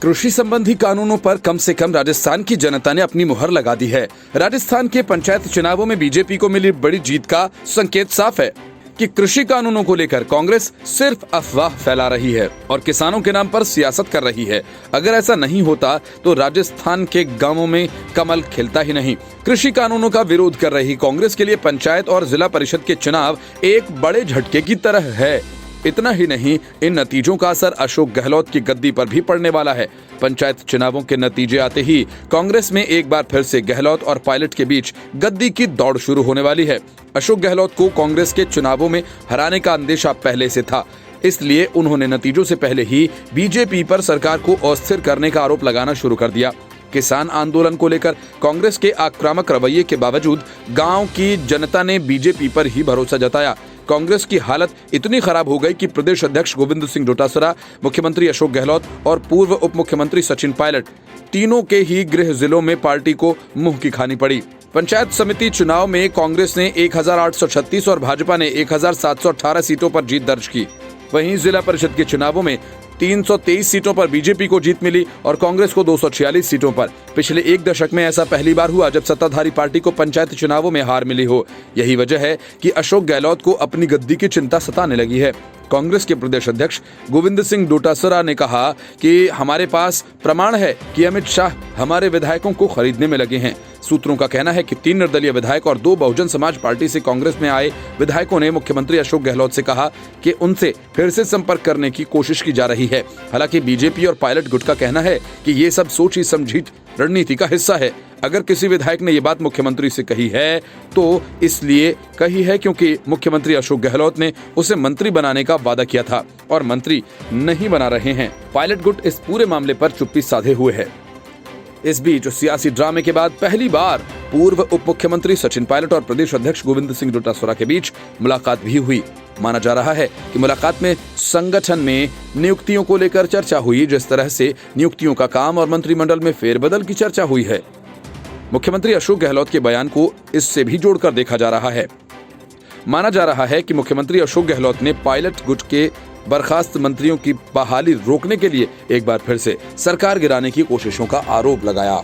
कृषि संबंधी कानूनों पर कम से कम राजस्थान की जनता ने अपनी मुहर लगा दी है। राजस्थान के पंचायत चुनावों में बीजेपी को मिली बड़ी जीत का संकेत साफ है कि कृषि कानूनों को लेकर कांग्रेस सिर्फ अफवाह फैला रही है और किसानों के नाम पर सियासत कर रही है। अगर ऐसा नहीं होता तो राजस्थान के गांवों में कमल खिलता ही नहीं। कृषि कानूनों का विरोध कर रही कांग्रेस के लिए पंचायत और जिला परिषद के चुनाव एक बड़े झटके की तरह है। इतना ही नहीं, इन नतीजों का असर अशोक गहलोत की गद्दी पर भी पड़ने वाला है। पंचायत चुनावों के नतीजे आते ही कांग्रेस में एक बार फिर से गहलोत और पायलट के बीच गद्दी की दौड़ शुरू होने वाली है। अशोक गहलोत को कांग्रेस के चुनावों में हराने का अंदेशा पहले से था, इसलिए उन्होंने नतीजों से पहले ही बीजेपी पर सरकार को अस्थिर करने का आरोप लगाना शुरू कर दिया। किसान आंदोलन को लेकर कांग्रेस के आक्रामक रवैये के बावजूद गांव की जनता ने बीजेपी पर ही भरोसा जताया। कांग्रेस की हालत इतनी खराब हो गई कि प्रदेश अध्यक्ष गोविंद सिंह डोटासरा, मुख्यमंत्री अशोक गहलोत और पूर्व उप मुख्यमंत्री सचिन पायलट तीनों के ही गृह जिलों में पार्टी को मुंह की खानी पड़ी। पंचायत समिति चुनाव में कांग्रेस ने 1836 और भाजपा ने 1718 सीटों पर जीत दर्ज की। वहीं जिला परिषद के चुनावों में 323 सीटों पर बीजेपी को जीत मिली और कांग्रेस को 246 सीटों पर। पिछले एक दशक में ऐसा पहली बार हुआ जब सत्ताधारी पार्टी को पंचायत चुनावों में हार मिली हो। यही वजह है कि अशोक गहलोत को अपनी गद्दी की चिंता सताने लगी है। कांग्रेस के प्रदेश अध्यक्ष गोविंद सिंह डोटासरा ने कहा कि हमारे पास प्रमाण है कि अमित शाह हमारे विधायकों को खरीदने में लगे हैं। सूत्रों का कहना है कि 3 निर्दलीय विधायक और 2 बहुजन समाज पार्टी से कांग्रेस में आए विधायकों ने मुख्यमंत्री अशोक गहलोत से कहा कि उनसे फिर से संपर्क करने की कोशिश की जा रही है। हालांकि बीजेपी और पायलट गुट का कहना है कि ये सब सोची समझी रणनीति का हिस्सा है। अगर किसी विधायक ने ये बात मुख्यमंत्री से कही है तो इसलिए कही है क्योंकि मुख्यमंत्री अशोक गहलोत ने उसे मंत्री बनाने का वादा किया था और मंत्री नहीं बना रहे हैं। पायलट गुट इस पूरे मामले पर चुप्पी साधे हुए है। इस बीच सियासी ड्रामे के बाद पहली बार पूर्व उप मुख्यमंत्री सचिन पायलट और प्रदेश अध्यक्ष गोविंद सिंह डोटासरा के बीच मुलाकात भी हुई। माना जा रहा है कि मुलाकात में संगठन में नियुक्तियों को लेकर चर्चा हुई। जिस तरह से नियुक्तियों का काम और मंत्रिमंडल में फेरबदल की चर्चा हुई है, मुख्यमंत्री अशोक गहलोत के बयान को इससे भी जोड़कर देखा जा रहा है। माना जा रहा है कि मुख्यमंत्री अशोक गहलोत ने पायलट गुट के बर्खास्त मंत्रियों की बहाली रोकने के लिए एक बार फिर से सरकार गिराने की कोशिशों का आरोप लगाया।